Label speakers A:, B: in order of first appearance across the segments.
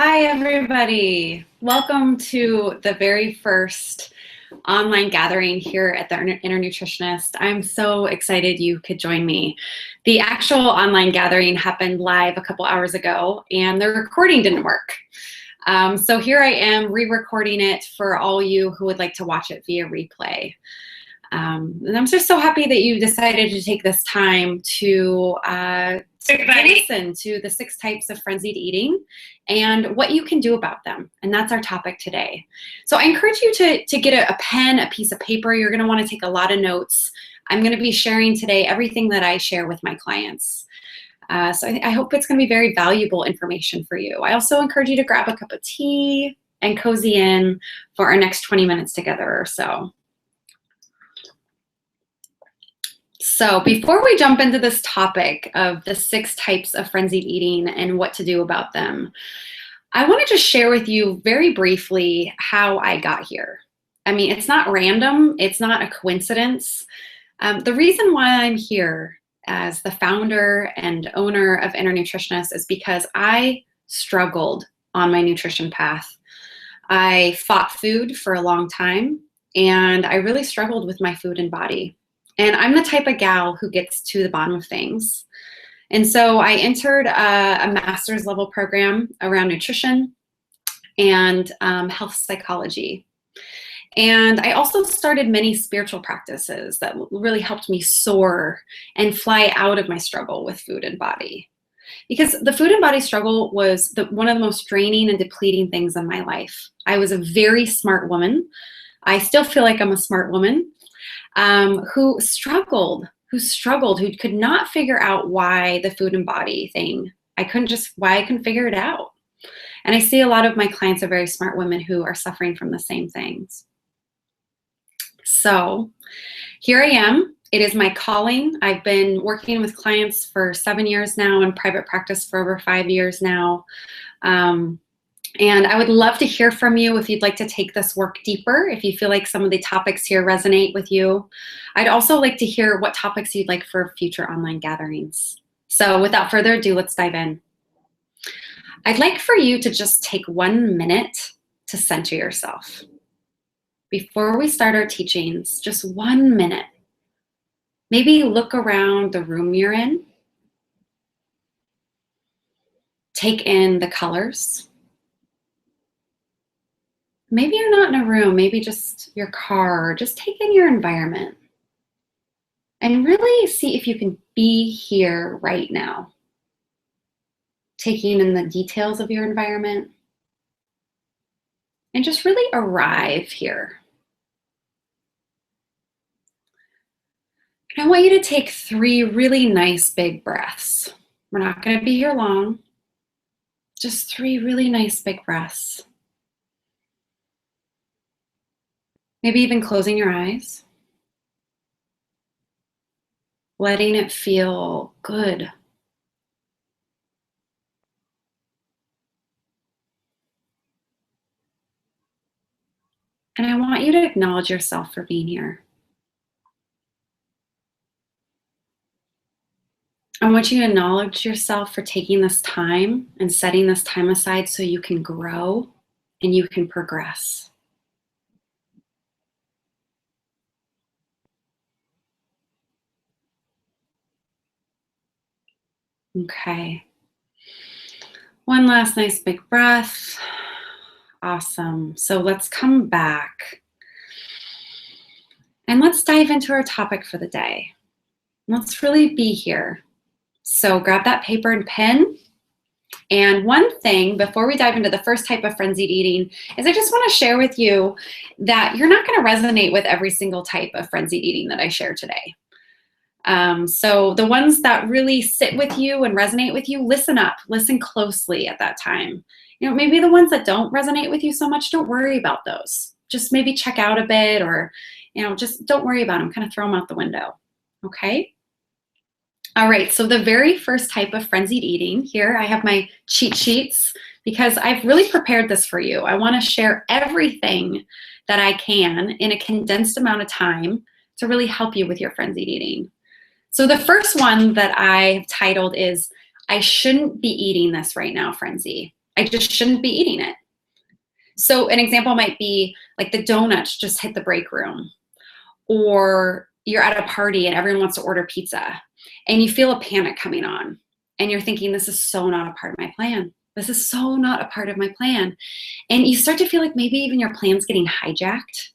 A: Hi, everybody. Welcome to the very first online gathering here at the Inner Nutritionist. I'm so excited you could join me. The actual online gathering happened live a couple hours ago, and the recording didn't work. So here I am re-recording it for all you who would like to watch it via replay. And I'm just so happy that you decided to take this time to listen to the 6 types of frenzied eating and what you can do about them. And that's our topic today. So I encourage you to get a pen, a piece of paper. You're going to want to take a lot of notes. I'm going to be sharing today everything that I share with my clients. So I hope it's going to be very valuable information for you. I also encourage you to grab a cup of tea and cozy in for our next 20 minutes together or so. So before we jump into this topic of the 6 types of frenzied eating and what to do about them, I want to just share with you very briefly how I got here. I mean, it's not random. It's not a coincidence. The reason why I'm here as the founder and owner of Inner Nutritionist is because I struggled on my nutrition path. I fought food for a long time, and I really struggled with my food and body. And I'm the type of gal who gets to the bottom of things. And so I entered a master's level program around nutrition and health psychology. And I also started many spiritual practices that really helped me soar and fly out of my struggle with food and body. Because the food and body struggle was one of the most draining and depleting things in my life. I was a very smart woman. I still feel like I'm a smart woman. Who struggled, who could not figure out why the food and body thing, why I couldn't figure it out. And I see a lot of my clients are very smart women who are suffering from the same things. So here I am. It is my calling. I've been working with clients for 7 years now and private practice for over 5 years now. And I would love to hear from you if you'd like to take this work deeper, if you feel like some of the topics here resonate with you. I'd also like to hear what topics you'd like for future online gatherings. So without further ado, let's dive in. I'd like for you to just take 1 minute to center yourself. Before we start our teachings, just 1 minute. Maybe look around the room you're in. Take in the colors. Maybe you're not in a room, maybe just your car, or just take in your environment. And really see if you can be here right now. Taking in the details of your environment. And just really arrive here. And I want you to take 3 really nice big breaths. We're not going to be here long. Just 3 really nice big breaths. Maybe even closing your eyes. Letting it feel good. And I want you to acknowledge yourself for being here. I want you to acknowledge yourself for taking this time and setting this time aside so you can grow and you can progress. Okay. 1 last nice big breath. Awesome. So let's come back. And let's dive into our topic for the day. Let's really be here. So grab that paper and pen. And one thing before we dive into the first type of frenzied eating is I just want to share with you that you're not going to resonate with every single type of frenzied eating that I share today. So the ones that really sit with you and resonate with you, listen up, listen closely at that time. You know, maybe the ones that don't resonate with you so much, don't worry about those. Just maybe check out a bit or, just don't worry about them, kind of throw them out the window. Okay? All right, so the very first type of frenzied eating, here I have my cheat sheets because I've really prepared this for you. I want to share everything that I can in a condensed amount of time to really help you with your frenzied eating. So the first one that I've titled is, I shouldn't be eating this right now, Frenzy. I just shouldn't be eating it. So an example might be like the donuts just hit the break room, or you're at a party and everyone wants to order pizza and you feel a panic coming on and you're thinking, this is so not a part of my plan. This is so not a part of my plan. And you start to feel like maybe even your plan's getting hijacked.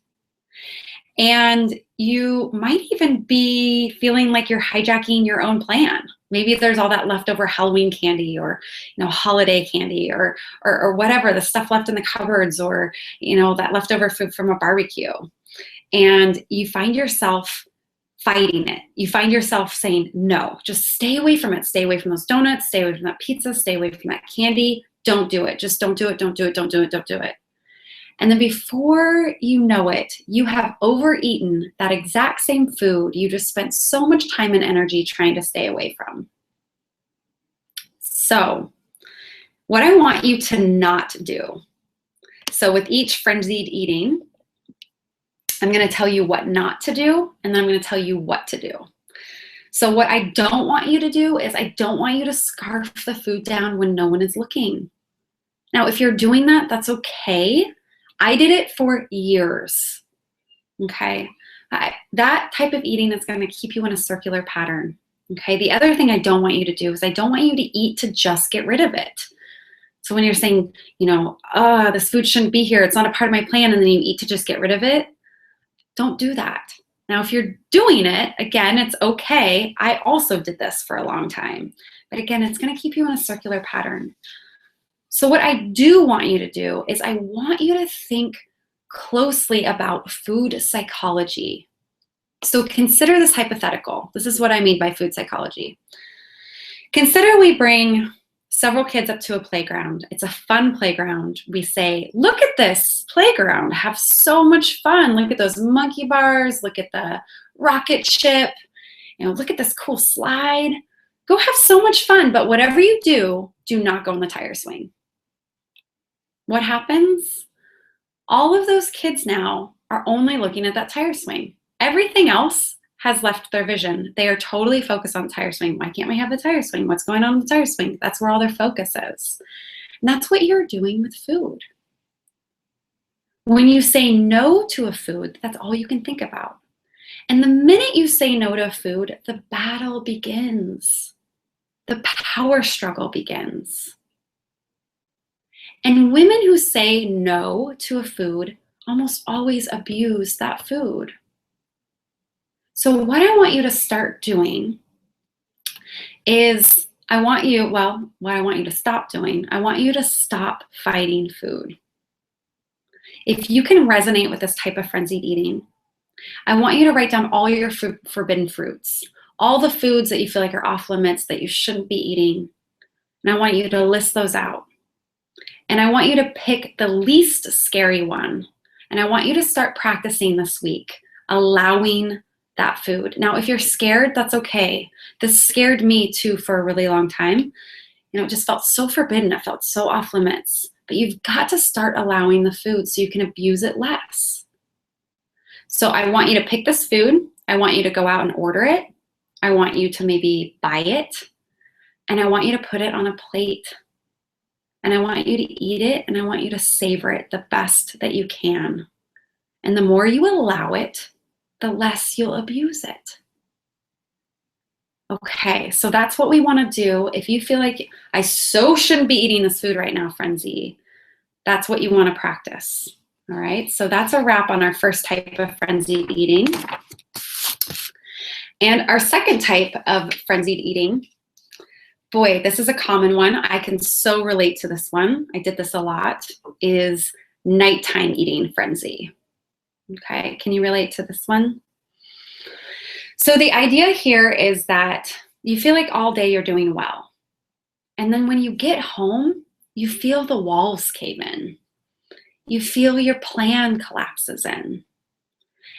A: And you might even be feeling like you're hijacking your own plan. Maybe there's all that leftover Halloween candy, or holiday candy, or whatever, the stuff left in the cupboards, or that leftover food from a barbecue. And you find yourself fighting it. You find yourself saying, no, just stay away from it. Stay away from those donuts, stay away from that pizza, stay away from that candy. Don't do it. Just don't do it. Don't do it. Don't do it. Don't do it. And then before you know it, you have overeaten that exact same food you just spent so much time and energy trying to stay away from. So, what I want you to not do. So with each frenzied eating, I'm going to tell you what not to do, and then I'm going to tell you what to do. So what I don't want you to do is I don't want you to scarf the food down when no one is looking. Now, if you're doing that, that's okay. I did it for years, okay? That type of eating is going to keep you in a circular pattern, okay? The other thing I don't want you to do is I don't want you to eat to just get rid of it. So when you're saying, this food shouldn't be here, it's not a part of my plan, and then you eat to just get rid of it, don't do that. Now, if you're doing it, again, it's okay. I also did this for a long time. But again, it's going to keep you in a circular pattern. So what I do want you to do is I want you to think closely about food psychology. So consider this hypothetical. This is what I mean by food psychology. Consider we bring several kids up to a playground. It's a fun playground. We say, look at this playground, have so much fun. Look at those monkey bars, look at the rocket ship, look at this cool slide. Go have so much fun, but whatever you do not go on the tire swing. What happens? All of those kids now are only looking at that tire swing. Everything else has left their vision. They are totally focused on the tire swing. Why can't we have the tire swing? What's going on with the tire swing? That's where all their focus is. And that's what you're doing with food. When you say no to a food, that's all you can think about. And the minute you say no to a food, the battle begins. The power struggle begins. And women who say no to a food almost always abuse that food. So what I want you to start doing is what I want you to stop doing, I want you to stop fighting food. If you can resonate with this type of frenzied eating, I want you to write down all your forbidden fruits, all the foods that you feel like are off limits that you shouldn't be eating. And I want you to list those out. And I want you to pick the least scary one. And I want you to start practicing this week, allowing that food. Now, if you're scared, that's okay. This scared me too for a really long time. It just felt so forbidden. It felt so off limits. But you've got to start allowing the food so you can abuse it less. So I want you to pick this food. I want you to go out and order it. I want you to maybe buy it. And I want you to put it on a plate. And I want you to eat it, and I want you to savor it the best that you can. And the more you allow it, the less you'll abuse it. Okay, so that's what we want to do. If you feel like I so shouldn't be eating this food right now, Frenzy, that's what you want to practice. All right, so that's a wrap on our first type of frenzied eating. And our second type of frenzied eating, boy, this is a common one. I can so relate to this one. I did this a lot, is nighttime eating frenzy. Okay, can you relate to this one? So the idea here is that you feel like all day you're doing well. And then when you get home, you feel the walls cave in. You feel your plan collapses in.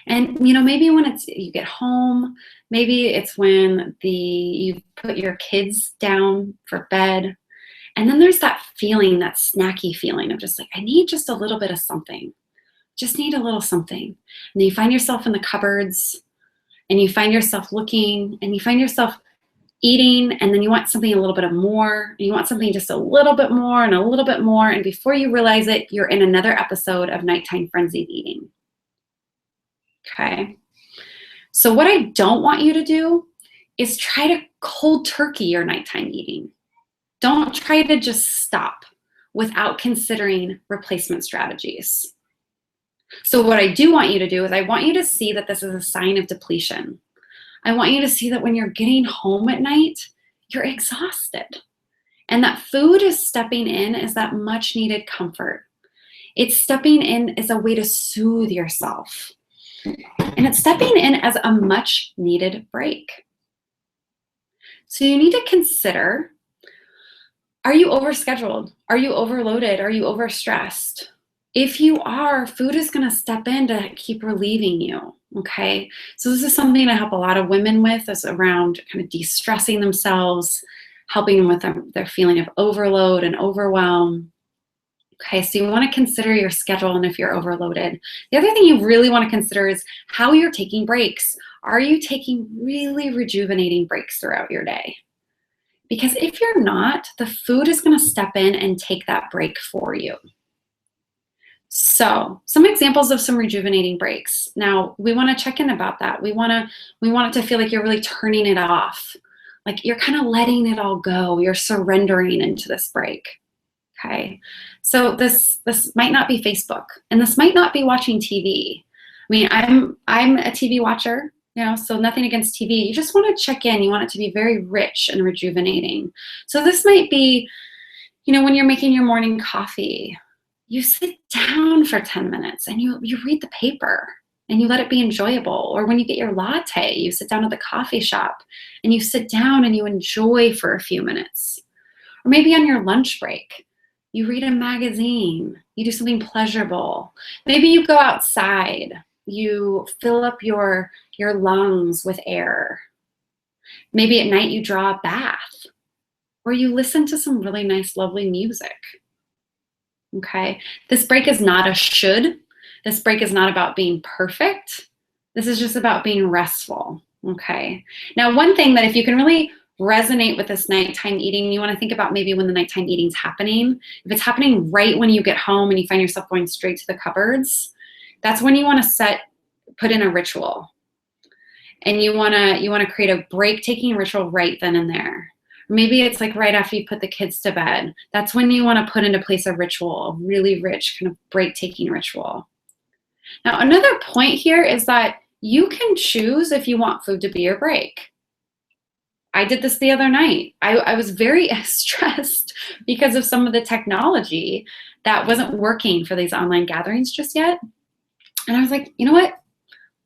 A: And maybe when you get home, maybe it's when you put your kids down for bed, and then there's that feeling, that snacky feeling of just like, I need just a little bit of something. Just need a little something. And then you find yourself in the cupboards, and you find yourself looking, and you find yourself eating, and then you want something a little bit of more, and you want something just a little bit more and a little bit more, and before you realize it, you're in another episode of nighttime frenzied eating. Okay? So what I don't want you to do is try to cold turkey your nighttime eating. Don't try to just stop without considering replacement strategies. So what I do want you to do is I want you to see that this is a sign of depletion. I want you to see that when you're getting home at night, you're exhausted. And that food is stepping in as that much needed comfort. It's stepping in as a way to soothe yourself. And it's stepping in as a much needed break. So you need to consider, are you overscheduled? Are you overloaded? Are you overstressed? If you are, food is going to step in to keep relieving you, okay? So this is something I help a lot of women with, is around kind of de-stressing themselves, helping them with their feeling of overload and overwhelm. Okay, so you want to consider your schedule and if you're overloaded. The other thing you really want to consider is how you're taking breaks. Are you taking really rejuvenating breaks throughout your day? Because if you're not, the food is going to step in and take that break for you. So some examples of some rejuvenating breaks. Now, we want to check in about that. We want it to feel like you're really turning it off. Like you're kind of letting it all go. You're surrendering into this break. Okay. So this might not be Facebook, and this might not be watching TV. I mean, I'm a TV watcher, so nothing against TV. You just want to check in. You want it to be very rich and rejuvenating. So this might be, when you're making your morning coffee, you sit down for 10 minutes and you read the paper and you let it be enjoyable. Or when you get your latte, you sit down at the coffee shop and you sit down and you enjoy for a few minutes. Or maybe on your lunch break, you read a magazine, you do something pleasurable. Maybe you go outside, you fill up your lungs with air. Maybe at night you draw a bath, or you listen to some really nice, lovely music. Okay, this break is not a should. This break is not about being perfect. This is just about being restful. Okay, now one thing that if you can really resonate with this nighttime eating, you want to think about maybe when the nighttime eating is happening. If it's happening right when you get home and you find yourself going straight to the cupboards, that's when you want to put in a ritual. And you want to create a break-taking ritual right then and there. Maybe it's like right after you put the kids to bed. That's when you want to put into place a ritual, a really rich kind of break-taking ritual. Now, another point here is that you can choose if you want food to be your break. I did this the other night. I was very stressed because of some of the technology that wasn't working for these online gatherings just yet. And I was like, you know what?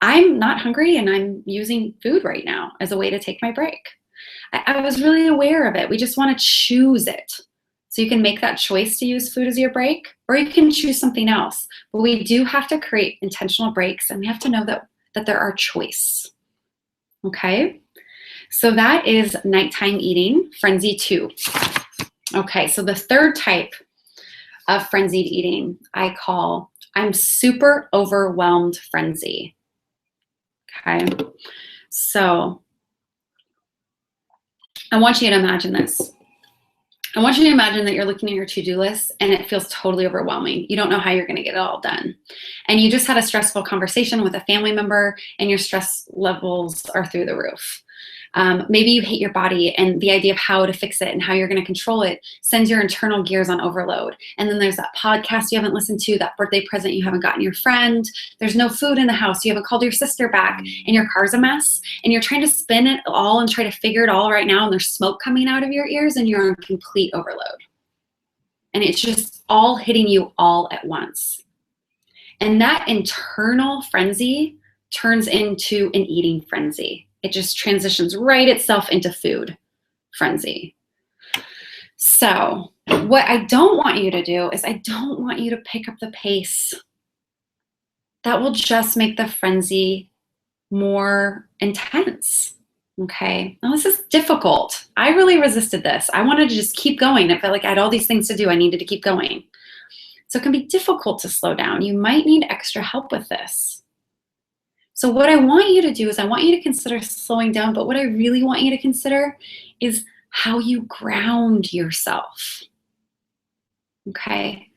A: I'm not hungry and I'm using food right now as a way to take my break. I was really aware of it. We just want to choose it. So you can make that choice to use food as your break, or you can choose something else. But we do have to create intentional breaks, and we have to know that they're our choice. Okay? So that is nighttime eating, frenzy 2. Okay, so the third type of frenzied eating I call I'm super overwhelmed frenzy. Okay, so I want you to imagine this. I want you to imagine that you're looking at your to-do list and it feels totally overwhelming. You don't know how you're going to get it all done. And you just had a stressful conversation with a family member and your stress levels are through the roof. Maybe you hate your body, and the idea of how to fix it and how you're going to control it sends your internal gears on overload. And then there's that podcast you haven't listened to, that birthday present you haven't gotten your friend. There's no food in the house. You haven't called your sister back, and your car's a mess. And you're trying to spin it all and try to figure it all right now, and there's smoke coming out of your ears, and you're in complete overload. And it's just all hitting you all at once. And that internal frenzy turns into an eating frenzy. It just transitions right itself into food frenzy. So what I don't want you to do is I don't want you to pick up the pace. That will just make the frenzy more intense. Okay, now this is difficult. I really resisted this. I wanted to just keep going. It felt like I had all these things to do. I needed to keep going. So it can be difficult to slow down. You might need extra help with this. So what I want you to do is I want you to consider slowing down, but what I really want you to consider is how you ground yourself. Okay?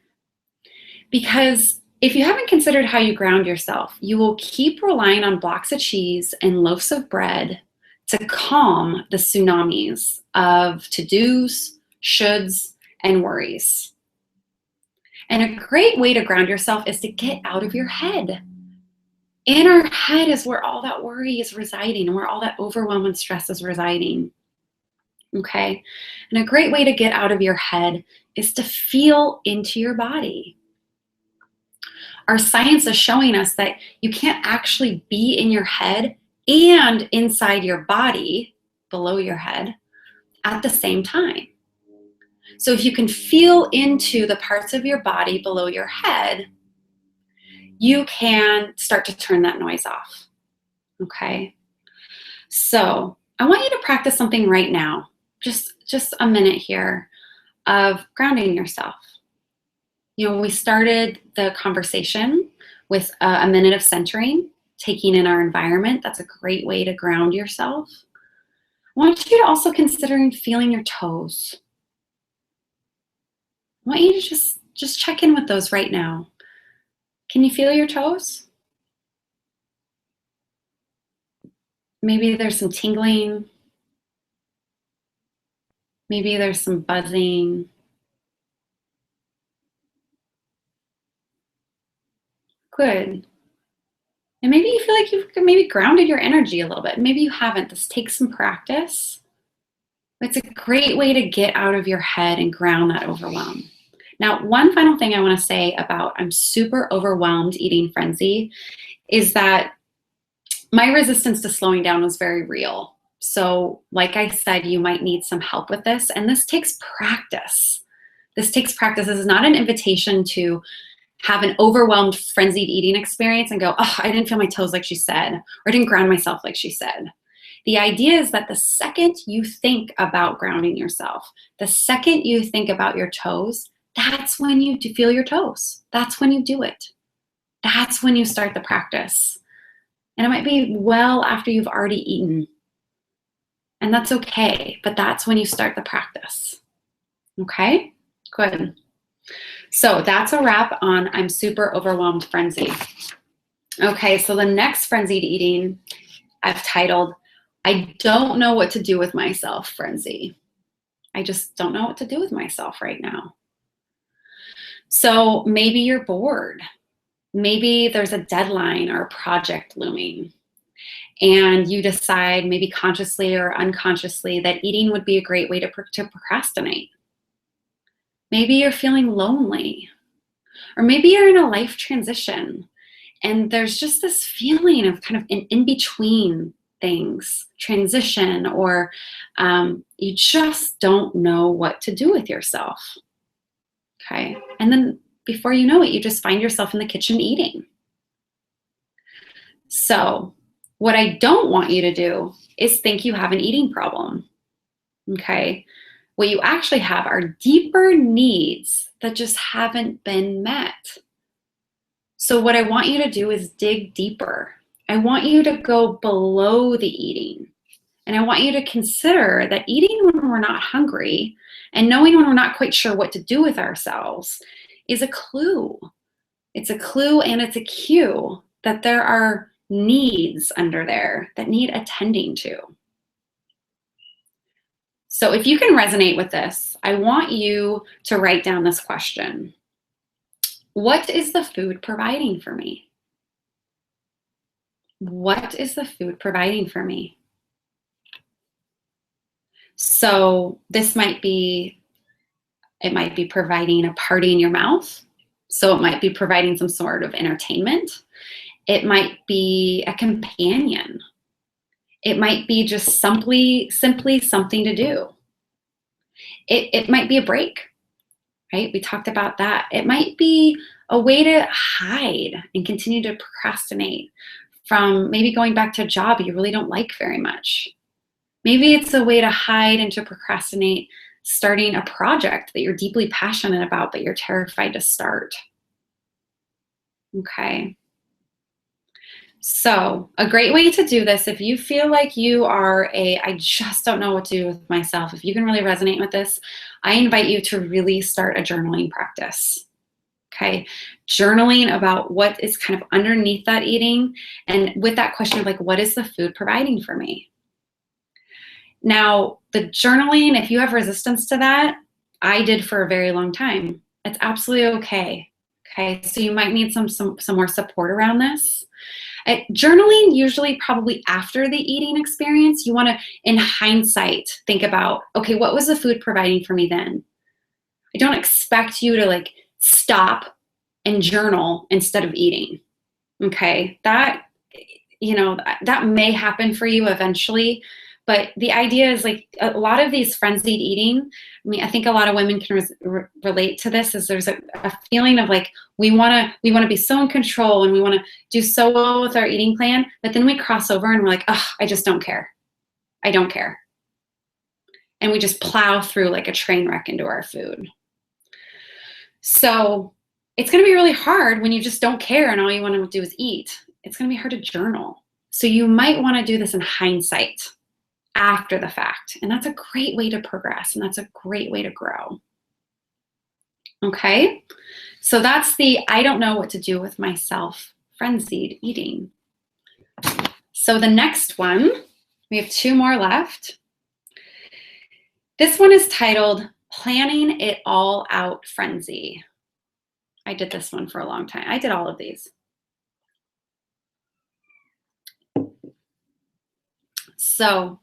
A: Because if you haven't considered how you ground yourself, you will keep relying on blocks of cheese and loaves of bread to calm the tsunamis of to-dos, shoulds, and worries. And a great way to ground yourself is to get out of your head. In our head is where all that worry is residing and where all that overwhelm and stress is residing. Okay? And a great way to get out of your head is to feel into your body. Our science is showing us that you can't actually be in your head and inside your body, below your head, at the same time. So if you can feel into the parts of your body below your head, you can start to turn that noise off. Okay? So I want you to practice something right now, just a minute here of grounding yourself. You know, we started the conversation with a minute of centering, taking in our environment. That's a great way to ground yourself. I want you to also consider feeling your toes. I want you to just check in with those right now. Can you feel your toes? Maybe there's some tingling. Maybe there's some buzzing. Good. And maybe you feel like you've maybe grounded your energy a little bit. Maybe you haven't. This takes some practice. It's a great way to get out of your head and ground that overwhelm. Now, one final thing I want to say about I'm super overwhelmed eating frenzy is that my resistance to slowing down was very real. So like I said, you might need some help with this, and this takes practice. This takes practice. This is not an invitation to have an overwhelmed frenzied eating experience and go, oh, I didn't feel my toes like she said, or I didn't ground myself like she said. The idea is that the second you think about grounding yourself, the second you think about your toes, that's when you feel your toes. That's when you do it. That's when you start the practice. And it might be well after you've already eaten. And that's okay, but that's when you start the practice. Okay? Good. So that's a wrap on I'm super overwhelmed frenzy. Okay, so the next frenzied eating I've titled, I don't know what to do with myself frenzy. I just don't know what to do with myself right now. So maybe you're bored. Maybe there's a deadline or a project looming. And you decide, maybe consciously or unconsciously, that eating would be a great way to procrastinate. Maybe you're feeling lonely. Or maybe you're in a life transition and there's just this feeling of kind of an in-between things, transition, or you just don't know what to do with yourself. Okay, and then before you know it, you just find yourself in the kitchen eating. So what I don't want you to do is think you have an eating problem. Okay, what you actually have are deeper needs that just haven't been met. So what I want you to do is dig deeper. I want you to go below the eating. And I want you to consider that eating when we're not hungry and knowing when we're not quite sure what to do with ourselves is a clue. It's a clue and it's a cue that there are needs under there that need attending to. So if you can resonate with this, I want you to write down this question. What is the food providing for me? What is the food providing for me? So this might be, it might be providing a party in your mouth. So it might be providing some sort of entertainment. It might be a companion. It might be just simply something to do. It might be a break, right? We talked about that. It might be a way to hide and continue to procrastinate from maybe going back to a job you really don't like very much. Maybe it's a way to hide and to procrastinate starting a project that you're deeply passionate about, but you're terrified to start. Okay. So a great way to do this, if you feel like you are I just don't know what to do with myself, if you can really resonate with this, I invite you to really start a journaling practice. Okay. Journaling about what is kind of underneath that eating, and with that question of like, what is the food providing for me? Now, the journaling, if you have resistance to that, I did for a very long time. It's absolutely okay. Okay. So you might need some more support around this. Journaling, usually probably after the eating experience, you want to, in hindsight, think about, okay, what was the food providing for me then? I don't expect you to like stop and journal instead of eating. Okay, that that may happen for you eventually, but the idea is like a lot of these frenzied eating. I mean, I think a lot of women can relate to this. Is there's a feeling of like we want to be so in control and we want to do so well with our eating plan, but then we cross over and we're like, oh, I just don't care. I don't care, and we just plow through like a train wreck into our food. So it's going to be really hard when you just don't care and all you want to do is eat. It's going to be hard to journal. So you might want to do this in hindsight, after the fact. And that's a great way to progress, and that's a great way to grow. Okay? So that's the I don't know what to do with myself frenzied eating. So the next one, we have 2 more left. This one is titled Planning It All Out Frenzy. I did this one for a long time. I did all of these. So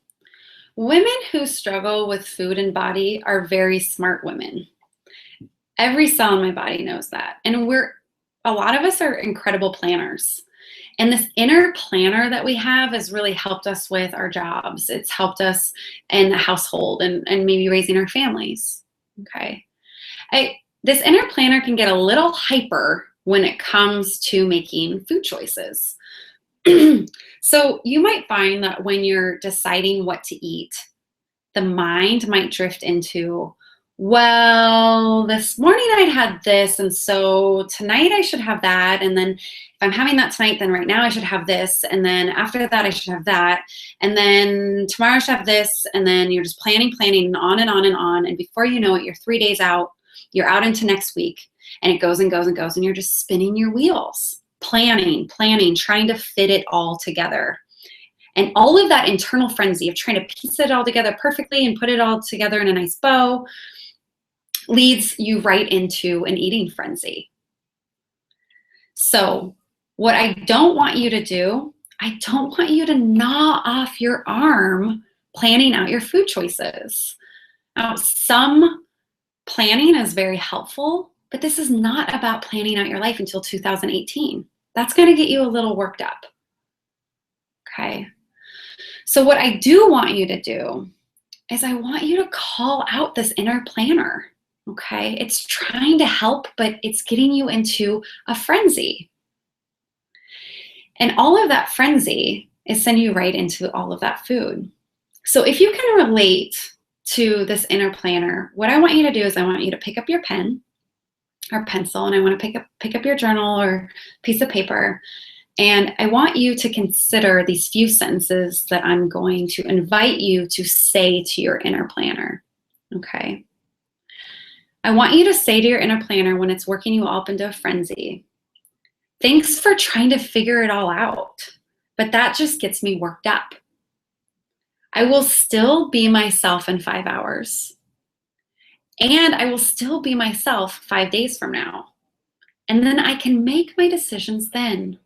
A: women who struggle with food and body are very smart women. Every cell in my body knows that. And a lot of us are incredible planners. And this inner planner that we have has really helped us with our jobs. It's helped us in the household and maybe raising our families. Okay. This inner planner can get a little hyper when it comes to making food choices. So you might find that when you're deciding what to eat, the mind might drift into, well, this morning I had this, and so tonight I should have that. And then if I'm having that tonight, then right now I should have this. And then after that, I should have that. And then tomorrow I should have this. And then you're just planning, and on and on and on. And before you know it, you're 3 days out, you're out into next week, and it goes and goes and goes. And you're just spinning your wheels, planning, trying to fit it all together. And all of that internal frenzy of trying to piece it all together perfectly and put it all together in a nice bow leads you right into an eating frenzy. So what I don't want you to do, I don't want you to gnaw off your arm planning out your food choices. Now, some planning is very helpful, but this is not about planning out your life until 2018. That's going to get you a little worked up. Okay. So what I do want you to do is I want you to call out this inner planner. Okay. It's trying to help, but it's getting you into a frenzy. And all of that frenzy is sending you right into all of that food. So if you can relate to this inner planner, what I want you to do is I want you to pick up your pen or pencil, and I want to pick up your journal or piece of paper. And I want you to consider these few sentences that I'm going to invite you to say to your inner planner. Okay. I want you to say to your inner planner when it's working you up into a frenzy, thanks for trying to figure it all out, but that just gets me worked up. I will still be myself in 5 hours. And I will still be myself 5 days from now. And then I can make my decisions then.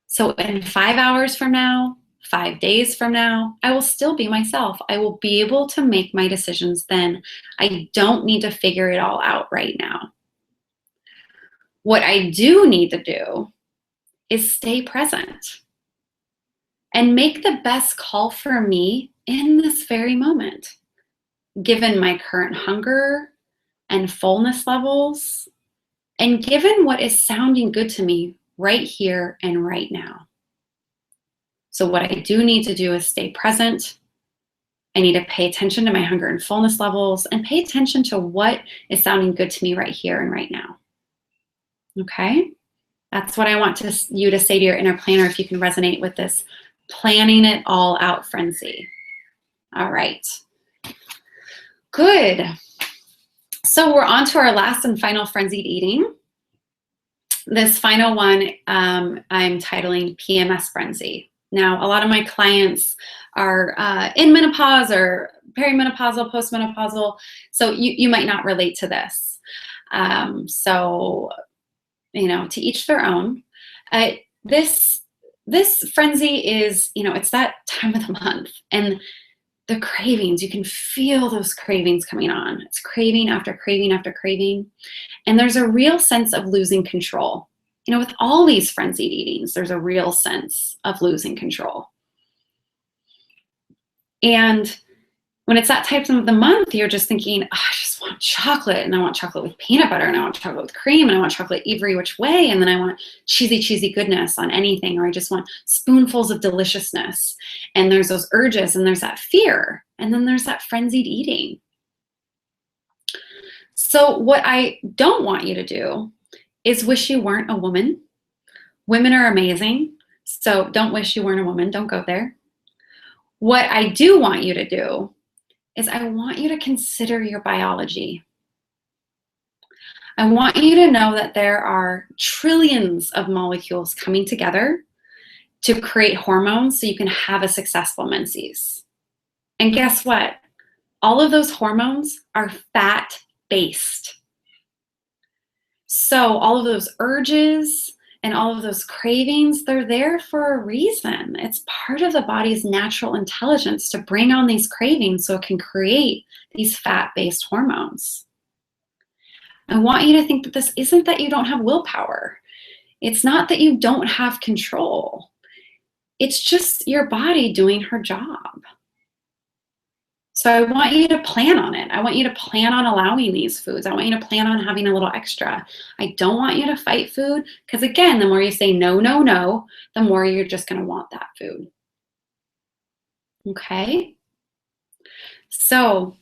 A: So in 5 hours from now, 5 days from now, I will still be myself. I will be able to make my decisions then. I don't need to figure it all out right now. What I do need to do is stay present and make the best call for me in this very moment, given my current hunger and fullness levels, and given what is sounding good to me right here and right now. So what I do need to do is stay present. I need to pay attention to my hunger and fullness levels and pay attention to what is sounding good to me right here and right now. Okay? That's what I want you to say to your inner planner if you can resonate with this planning it all out frenzy. All right. Good. So we're on to our last and final frenzied eating. This final one I'm titling PMS Frenzy. Now, a lot of my clients are in menopause or perimenopausal, postmenopausal, so you might not relate to this. So, to each their own. This frenzy is, it's that time of the month, and the cravings, you can feel those cravings coming on. It's craving after craving after craving. And there's a real sense of losing control. With all these frenzied eatings, there's a real sense of losing control. And when it's that time of the month, you're just thinking, oh, I just want chocolate, and I want chocolate with peanut butter, and I want chocolate with cream, and I want chocolate every which way, and then I want cheesy goodness on anything, or I just want spoonfuls of deliciousness. And there's those urges, and there's that fear, and then there's that frenzied eating. So what I don't want you to do is wish you weren't a woman. Women are amazing, so don't wish you weren't a woman. Don't go there. What I do want you to do is I want you to consider your biology. I want you to know that there are trillions of molecules coming together to create hormones so you can have a successful menses. And guess what? All of those hormones are fat-based. So all of those urges and all of those cravings, they're there for a reason. It's part of the body's natural intelligence to bring on these cravings so it can create these fat-based hormones. I want you to think that this isn't that you don't have willpower. It's not that you don't have control. It's just your body doing her job. So I want you to plan on it. I want you to plan on allowing these foods. I want you to plan on having a little extra. I don't want you to fight food, because again, the more you say no, no, no, the more you're just going to want that food. Okay? So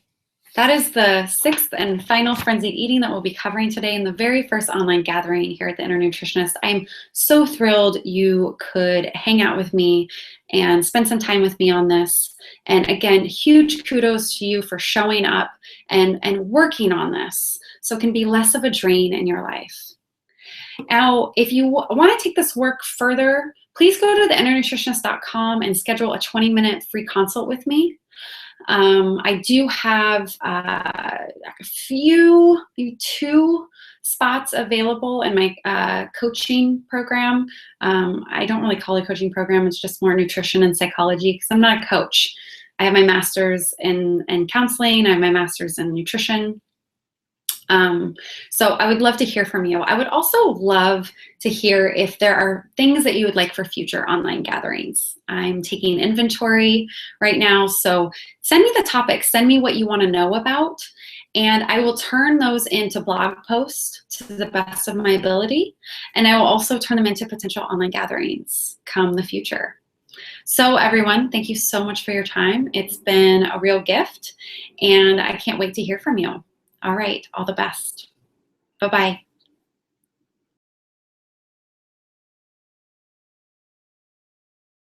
A: that is the sixth and final frenzied eating that we'll be covering today in the very first online gathering here at the Inner Nutritionist. I'm so thrilled you could hang out with me and spend some time with me on this. And again, huge kudos to you for showing up and working on this so it can be less of a drain in your life. Now, if you want to take this work further, please go to theinnernutritionist.com and schedule a 20-minute free consult with me. I do have a few, maybe 2 spots available in my coaching program. I don't really call it a coaching program. It's just more nutrition and psychology, because I'm not a coach. I have my master's in counseling. I have my master's in nutrition. So I would love to hear from you. I would also love to hear if there are things that you would like for future online gatherings. I'm taking inventory right now, so send me the topics, send me what you want to know about, and I will turn those into blog posts to the best of my ability, and I will also turn them into potential online gatherings come the future. So everyone, thank you so much for your time. It's been a real gift, and I can't wait to hear from you. All right, all the best. Bye-bye.